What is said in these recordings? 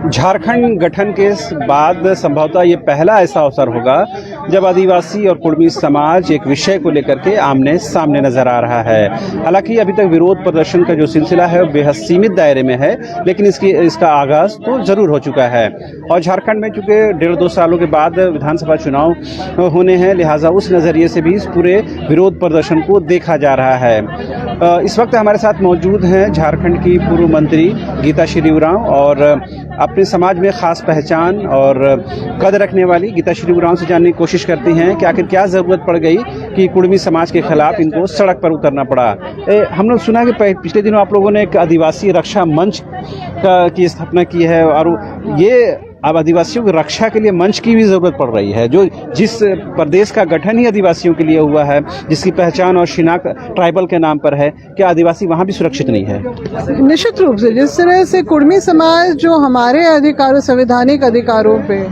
झारखंड गठन के बाद संभवतः ये पहला ऐसा अवसर होगा जब आदिवासी और कुर्मी समाज एक विषय को लेकर के आमने सामने नजर आ रहा है। हालांकि अभी तक विरोध प्रदर्शन का जो सिलसिला है वो बेहद सीमित दायरे में है, लेकिन इसका आगाज तो जरूर हो चुका है। और झारखंड में चूंकि 1.5-2 सालों के बाद विधानसभा चुनाव होने हैं, लिहाजा उस नज़रिए से भी इस पूरे विरोध प्रदर्शन को देखा जा रहा है। इस वक्त हमारे साथ मौजूद हैं झारखंड की पूर्व मंत्री गीता श्री उरांव और अपने समाज में खास पहचान और कद रखने वाली गीता श्री उरांव से जानने की कोशिश करती हैं कि आखिर क्या ज़रूरत पड़ गई कि कुर्मी समाज के खिलाफ इनको सड़क पर उतरना पड़ा। हम लोग सुना कि पिछले दिनों आप लोगों ने एक आदिवासी रक्षा मंच की स्थापना की है, और ये अब आदिवासियों की रक्षा के लिए मंच की भी ज़रूरत पड़ रही है। जो जिस प्रदेश का गठन ही आदिवासियों के लिए हुआ है, जिसकी पहचान और शिनाख्त ट्राइबल के नाम पर है, क्या आदिवासी वहाँ भी सुरक्षित नहीं है? निश्चित रूप से जिस तरह से कुर्मी समाज जो हमारे अधिकारों, संवैधानिक अधिकारों पे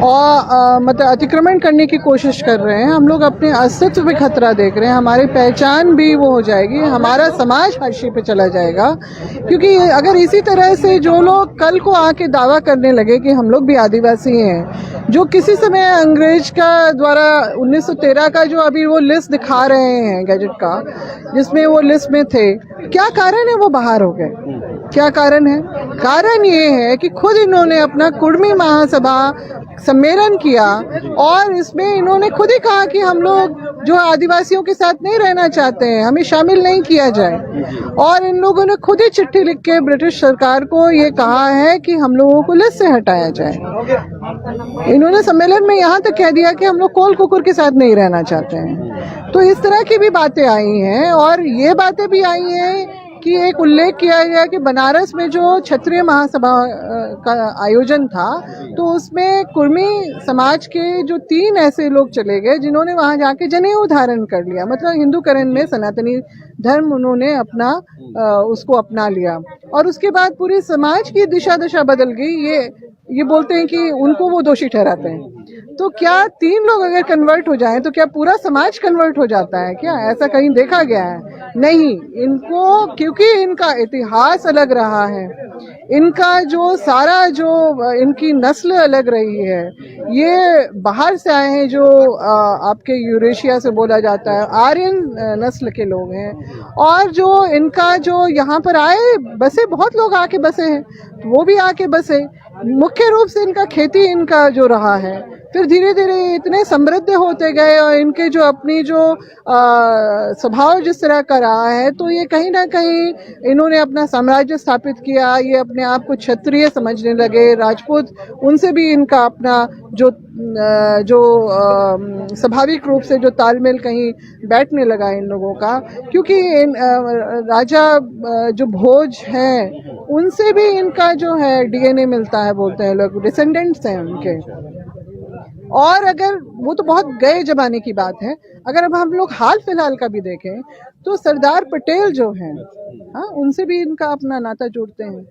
और मतलब अतिक्रमण करने की कोशिश कर रहे हैं, हम लोग अपने अस्तित्व पे खतरा देख रहे हैं। हमारी पहचान भी वो हो जाएगी, हमारा समाज हाशिए पे चला जाएगा। क्योंकि अगर इसी तरह से जो लोग कल को आके दावा करने लगे कि हम लोग भी आदिवासी हैं, जो किसी समय अंग्रेज का द्वारा 1913 का जो अभी वो लिस्ट दिखा रहे हैं गैजेट का, जिसमें वो लिस्ट में थे, क्या कारण है वो बाहर हो गए? क्या कारण है? कारण ये है कि खुद इन्होंने अपना कुर्मी महासभा सम्मेलन किया और इसमें इन्होंने खुद ही कहा कि हम लोग जो आदिवासियों के साथ नहीं रहना चाहते हैं, हमें शामिल नहीं किया जाए। और इन लोगों ने खुद ही चिट्ठी लिख के ब्रिटिश सरकार को ये कहा है कि हम लोगों को लिस्ट से हटाया जाए। इन्होंने सम्मेलन में यहाँ तक कह दिया कि हम लोग कोल कुकुर के साथ नहीं रहना चाहते हैं। तो इस तरह की भी बातें आई हैं, और ये बातें भी आई हैं कि एक उल्लेख किया गया कि बनारस में जो क्षत्रिय महासभा का आयोजन था, तो उसमें कुर्मी समाज के जो 3 ऐसे लोग चले गए जिन्होंने वहां जाके जनेऊ धारण कर लिया। मतलब हिंदूकरण में सनातनी धर्म उन्होंने अपना उसको अपना लिया, और उसके बाद पूरे समाज की दिशा दशा बदल गई। ये बोलते हैं कि उनको वो दोषी ठहराते हैं। तो क्या 3 लोग अगर कन्वर्ट हो जाएं तो क्या पूरा समाज कन्वर्ट हो जाता है क्या? ऐसा कहीं देखा गया है? नहीं। इनको, क्योंकि इनका इतिहास अलग रहा है, इनका जो सारा जो इनकी नस्ल अलग रही है, ये बाहर से आए हैं, जो आपके यूरेशिया से बोला जाता है, आर्यन नस्ल के लोग हैं। और जो इनका जो यहाँ पर आए बसे, बहुत लोग आके बसे हैं, वो भी आके बसे। मुख्य रूप से इनका खेती इनका जो रहा है, फिर धीरे धीरे इतने समृद्ध होते गए, और इनके जो अपनी जो स्वभाव जिस तरह का रहा है, तो ये कहीं ना कहीं इन्होंने अपना साम्राज्य स्थापित किया। ये अपने आप को क्षत्रिय समझने लगे, राजपूत, उनसे भी इनका अपना जो स्वाभाविक रूप से जो तालमेल कहीं बैठने लगा इन लोगों का। क्योंकि राजा जो भोज हैं, उनसे भी इनका जो है डीएनए मिलता है, बोलते हैं लोग, डिसेंडेंट्स हैं उनके। और अगर वो तो बहुत गए जमाने की बात है, अगर अब हम लोग हाल फिलहाल का भी देखें तो सरदार पटेल जो हैं, हाँ, उनसे भी इनका अपना नाता जोड़ते हैं।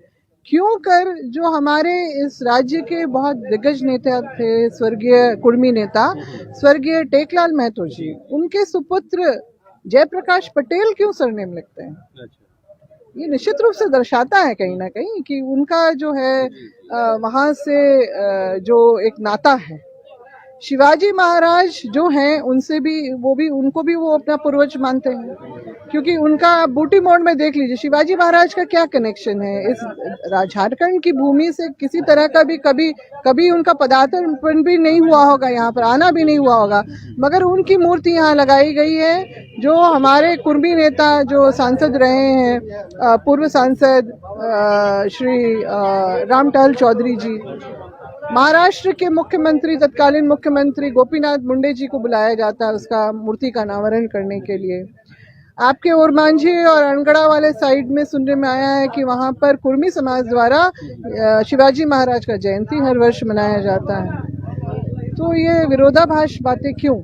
क्यों कर जो हमारे इस राज्य के बहुत दिग्गज नेता थे, स्वर्गीय कुर्मी नेता स्वर्गीय टेकलाल महतो जी, उनके सुपुत्र जयप्रकाश पटेल क्यों सरनेम लिखते हैं? ये निश्चित रूप से दर्शाता है कहीं ना कहीं कि उनका जो है वहाँ से जो एक नाता है। शिवाजी महाराज जो हैं, उनसे भी उनको भी वो अपना पूर्वज मानते हैं, क्योंकि उनका बूटी मोड़ में देख लीजिए शिवाजी महाराज का क्या कनेक्शन है इस झारखंड की भूमि से। किसी तरह का भी कभी उनका पदार्पण भी नहीं हुआ होगा, यहाँ पर आना भी नहीं हुआ होगा, मगर उनकी मूर्ति यहाँ लगाई गई है। जो हमारे कुर्मी नेता जो सांसद रहे हैं, पूर्व सांसद श्री रामटहल चौधरी जी, महाराष्ट्र के मुख्यमंत्री, तत्कालीन मुख्यमंत्री गोपीनाथ मुंडे जी को बुलाया जाता है उसका मूर्ति का अनावरण करने के लिए। आपके ओरमांझी और अनगढ़ा वाले साइड में सुनने में आया है कि वहां पर कुर्मी समाज द्वारा शिवाजी महाराज का जयंती हर वर्ष मनाया जाता है। तो ये विरोधाभास बातें क्यों?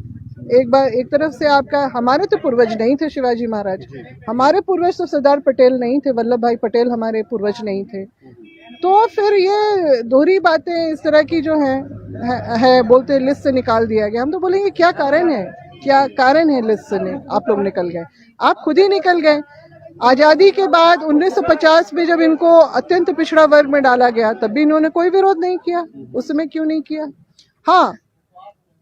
एक तरफ से आपका, हमारे तो पूर्वज नहीं थे शिवाजी महाराज, हमारे पूर्वज तो सरदार पटेल नहीं थे, वल्लभ भाई पटेल हमारे पूर्वज नहीं थे। तो फिर ये दोहरी बातें इस तरह की जो है बोलते लिस्ट से निकाल दिया गया। हम तो बोलेंगे क्या कारण है, क्या कारण है लिस्ट से आप लोग निकल गए? आप खुद ही निकल गए। आज़ादी के बाद 1950 में जब इनको अत्यंत पिछड़ा वर्ग में डाला गया तब भी इन्होंने कोई विरोध नहीं किया। उस समय क्यों नहीं किया? हाँ,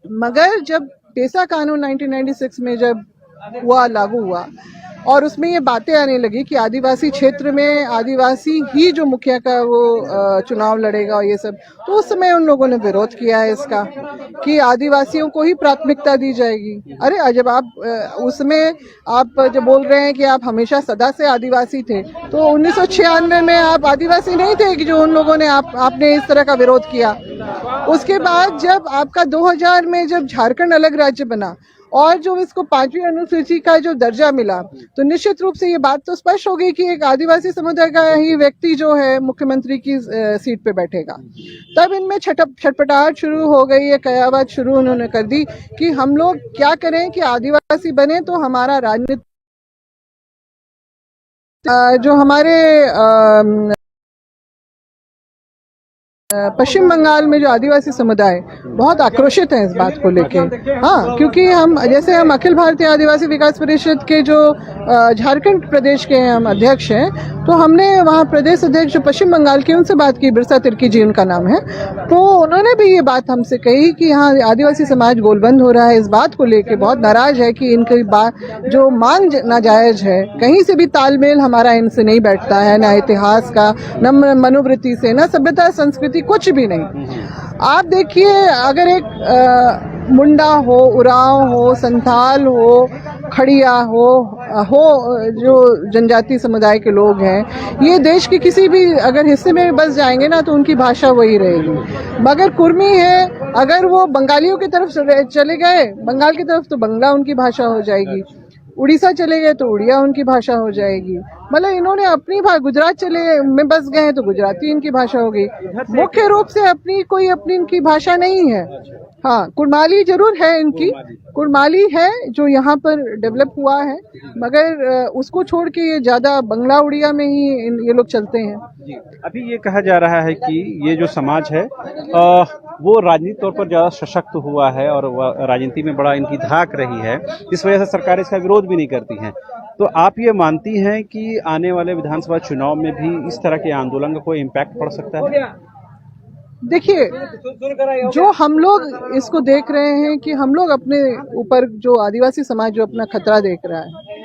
मगर जब पेसा कानून 1996 में जब लागू हुआ और उसमें ये बातें आने लगी कि आदिवासी क्षेत्र में आदिवासी ही जो मुखिया का वो चुनाव लड़ेगा और ये सब, तो उस समय उन लोगों ने विरोध किया है इसका कि आदिवासियों को ही प्राथमिकता दी जाएगी। अरे जब आप उसमें आप जब बोल रहे हैं कि आप हमेशा सदा से आदिवासी थे, तो 1996 में आप आदिवासी नहीं थे कि जो उन लोगों ने आपने इस तरह का विरोध किया। उसके बाद जब आपका 2000 में जब झारखंड अलग राज्य बना और जो इसको 5वीं अनुसूची का जो दर्जा मिला, तो निश्चित रूप से ये बात तो स्पष्ट हो गई कि एक आदिवासी समुदाय का ही व्यक्ति जो है मुख्यमंत्री की सीट पे बैठेगा। तब इनमें छटपटाहट शुरू हो गई है, कयावत शुरू उन्होंने कर दी कि हम लोग क्या करें कि आदिवासी बने तो हमारा राजनीति जो हमारे पश्चिम बंगाल में जो आदिवासी समुदाय बहुत आक्रोशित है इस बात को लेके। हाँ, क्योंकि हम अखिल भारतीय आदिवासी विकास परिषद के जो झारखंड प्रदेश के हम अध्यक्ष हैं, तो हमने वहाँ प्रदेश अध्यक्ष जो पश्चिम बंगाल के उनसे बात की, बिरसा तिर्की जी उनका नाम है, तो उन्होंने भी ये बात हमसे कही कि यहाँ आदिवासी समाज गोलबंद हो रहा है। इस बात को लेके बहुत नाराज है कि इनकी बात जो मांग नाजायज है, कहीं से भी तालमेल हमारा इनसे नहीं बैठता है, ना इतिहास का, न मनोवृत्ति से, न सभ्यता संस्कृति, कुछ भी नहीं। आप देखिए, अगर एक मुंडा हो, उरांव हो, संथाल हो, खड़िया हो जो जनजाति समुदाय के लोग हैं, ये देश के किसी भी अगर हिस्से में बस जाएंगे ना तो उनकी भाषा वही रहेगी। मगर कुर्मी है, अगर वो बंगालियों की तरफ चले गए, बंगाल की तरफ, तो बंगला उनकी भाषा हो जाएगी। उड़ीसा चले गए तो उड़िया उनकी भाषा हो जाएगी। मतलब इन्होंने अपनी गुजरात में बस गए तो गुजराती इनकी भाषा हो गई। मुख्य रूप से अपनी इनकी भाषा नहीं है। हाँ, कुड़माली जरूर है इनकी, कुड़माली है जो यहाँ पर डेवलप हुआ है, मगर उसको छोड़ के ये ज्यादा बंगला उड़िया में ही ये लोग चलते हैं। अभी ये कहा जा रहा है कि ये जो समाज है वो राजनीतिक तौर पर ज़्यादा सशक्त हुआ है और राजनीति में बड़ा इनकी धाक रही है, इस वजह से सरकार इसका विरोध भी नहीं करती हैं। तो आप ये मानती हैं कि आने वाले विधानसभा चुनाव में भी इस तरह के आंदोलन का कोई इम्पैक्ट पड़ सकता है? देखिए, जो हम लोग इसको देख रहे हैं कि हम लोग अपने ऊपर जो आदिवासी समाज जो अपना खतरा देख रहा है,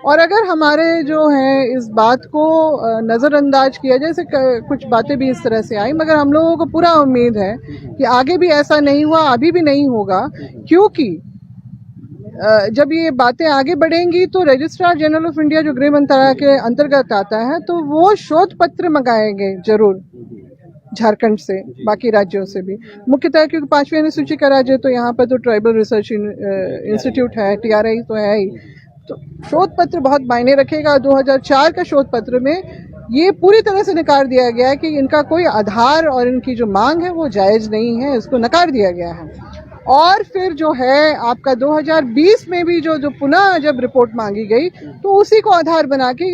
और अगर हमारे जो है इस बात को नज़रअंदाज किया, जैसे कुछ बातें भी इस तरह से आई, मगर हम लोगों को पूरा उम्मीद है कि आगे भी ऐसा नहीं हुआ, अभी भी नहीं होगा, क्योंकि जब ये बातें आगे बढ़ेंगी तो रजिस्ट्रार जनरल ऑफ इंडिया जो गृह मंत्रालय के अंतर्गत आता है, तो वो शोध पत्र मंगाएंगे जरूर झारखंड से, बाकी राज्यों से भी, मुख्यतः क्योंकि 5वीं अनुसूची का राज्य, तो यहाँ पर तो ट्राइबल रिसर्च इंस्टीट्यूट है, TRI तो है ही, तो शोध पत्र बहुत मायने रखेगा। 2004 का शोध पत्र में ये पूरी तरह से नकार दिया गया है कि इनका कोई आधार और इनकी जो मांग है वो जायज नहीं है, इसको नकार दिया गया है। और फिर जो है आपका 2020 में भी जो पुनः जब रिपोर्ट मांगी गई, तो उसी को आधार बना के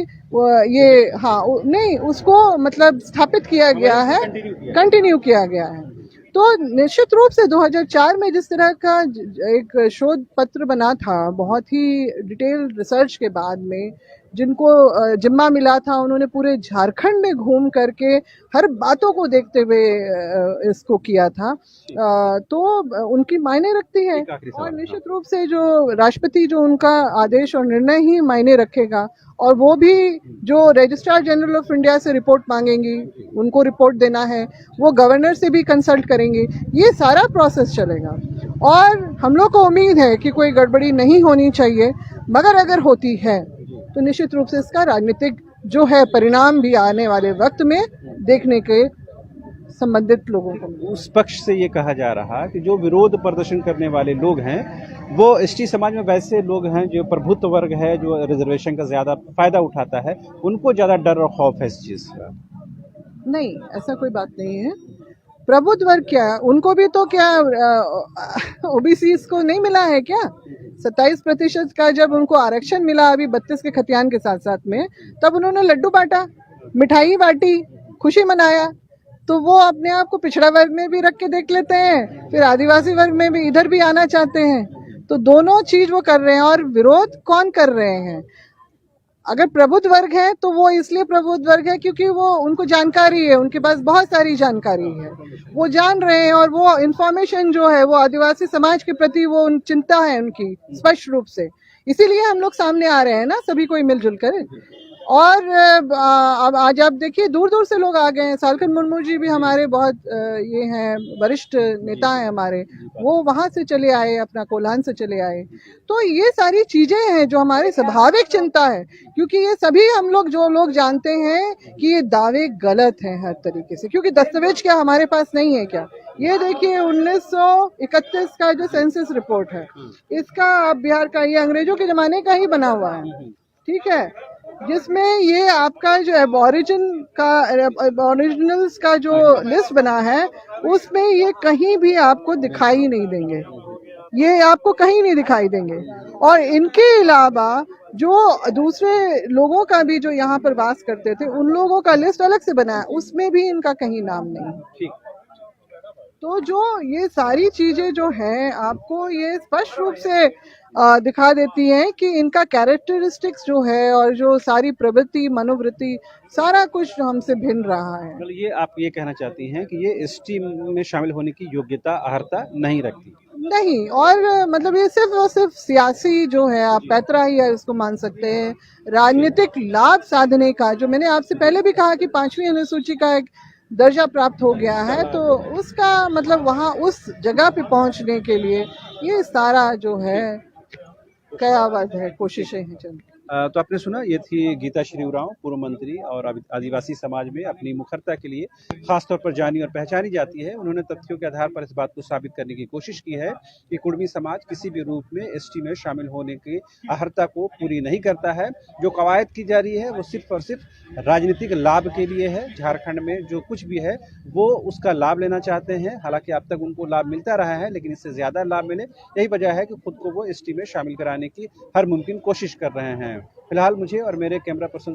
ये नहीं उसको मतलब स्थापित किया गया है, कंटिन्यू किया गया है। तो निश्चित रूप से 2004 में जिस तरह का एक शोध पत्र बना था, बहुत ही डिटेल रिसर्च के बाद में, जिनको जिम्मा मिला था, उन्होंने पूरे झारखंड में घूम करके हर बातों को देखते हुए इसको किया था, तो उनकी मायने रखती है। और निश्चित रूप से जो राष्ट्रपति जो उनका आदेश और निर्णय ही मायने रखेगा, और वो भी जो रजिस्ट्रार जनरल ऑफ इंडिया से रिपोर्ट मांगेंगी, उनको रिपोर्ट देना है, वो गवर्नर से भी कंसल्ट करेंगे, ये सारा प्रोसेस चलेगा। और हम लोग को उम्मीद है कि कोई गड़बड़ी नहीं होनी चाहिए, मगर अगर होती है तो निश्चित रूप से इसका राजनीतिक जो है परिणाम भी आने वाले वक्त में देखने के संबंधित लोगों को। उस पक्ष से ये कहा जा रहा कि जो विरोध प्रदर्शन करने वाले लोग हैं वो ST समाज में वैसे लोग हैं जो प्रभुत्व वर्ग है, जो रिजर्वेशन का ज्यादा फायदा उठाता है, उनको ज्यादा डर और खौफ है इस चीज का। नहीं, ऐसा कोई बात नहीं है। प्रबुद्ध वर्ग क्या, उनको भी तो क्या OBC को नहीं मिला है क्या? 27% का जब उनको आरक्षण मिला अभी 32 के खतियान के साथ साथ में, तब उन्होंने लड्डू बांटा, मिठाई बांटी, खुशी मनाया। तो वो अपने आप को पिछड़ा वर्ग में भी रख के देख लेते हैं, फिर आदिवासी वर्ग में भी इधर भी आना चाहते हैं। तो दोनों चीज वो कर रहे हैं। और विरोध कौन कर रहे हैं? अगर प्रबुद्ध वर्ग है तो वो इसलिए प्रबुद्ध वर्ग है क्योंकि वो उनको जानकारी है, उनके पास बहुत सारी जानकारी है, वो जान रहे हैं और वो इंफॉर्मेशन जो है वो आदिवासी समाज के प्रति वो चिंता है उनकी स्पष्ट रूप से, इसीलिए हम लोग सामने आ रहे हैं ना सभी कोई मिलजुल कर। और अब आज आप देखिए दूर दूर से लोग आ गए हैं। सालखन मुर्मू जी भी हमारे बहुत ये हैं, वरिष्ठ नेता हैं हमारे, वो वहां से चले आए, अपना कोल्हान से चले आए। तो ये सारी चीजें हैं जो हमारी स्वाभाविक चिंता है, क्योंकि ये सभी हम लोग जो लोग जानते हैं कि ये दावे गलत हैं हर तरीके से, क्योंकि दस्तावेज क्या हमारे पास नहीं है क्या? ये देखिए 1931 का जो सेंसस रिपोर्ट है, इसका आप बिहार का, ये अंग्रेजों के जमाने का ही बना हुआ है, ठीक है, जिसमें ये आपका जो एबॉरिजिनल्स का जो लिस्ट बना है उसमें ये कहीं भी आपको दिखाई नहीं देंगे, ये आपको कहीं नहीं दिखाई देंगे। और इनके अलावा जो दूसरे लोगों का भी जो यहाँ पर वास करते थे उन लोगों का लिस्ट अलग से बना है, उसमें भी इनका कहीं नाम नहीं। तो जो ये सारी चीजें जो हैं आपको ये स्पष्ट रूप से दिखा देती हैं कि इनका कैरेक्टरिस्टिक्स जो है और जो सारी प्रवृत्ति मनोवृत्ति सारा कुछ हमसे भिन्न रहा है। मतलब ये आप ये कहना चाहती हैं कि ये एसटी में शामिल होने की योग्यता अर्हता नहीं रखती? नहीं, और मतलब ये सिर्फ और सिर्फ सियासी जो है, आप पैतरा ही है उसको मान सकते हैं, राजनीतिक लाभ साधने का, जो मैंने आपसे पहले भी कहा कि 5वीं अनुसूची का एक दर्जा प्राप्त हो गया है, तो उसका मतलब वहाँ उस जगह पे पहुंचने के लिए ये सारा जो है कयावत है, कोशिशें हैं चल। तो आपने सुना, ये थी गीता श्री उरांव, पूर्व मंत्री और आदिवासी समाज में अपनी मुखरता के लिए खासतौर पर जानी और पहचानी जाती है। उन्होंने तथ्यों के आधार पर इस बात को साबित करने की कोशिश की है कि कुर्मी समाज किसी भी रूप में एसटी में शामिल होने की अहर्ता को पूरी नहीं करता है। जो कवायद की जा रही है वो सिर्फ और सिर्फ राजनीतिक लाभ के लिए है। झारखंड में जो कुछ भी है वो उसका लाभ लेना चाहते हैं। हालांकि अब तक उनको लाभ मिलता रहा है, लेकिन इससे ज्यादा लाभ मिले, यही वजह है कि खुद को वो एसटी में शामिल कराने की हर मुमकिन कोशिश कर रहे हैं। फिलहाल मुझे और मेरे कैमरा पर्सन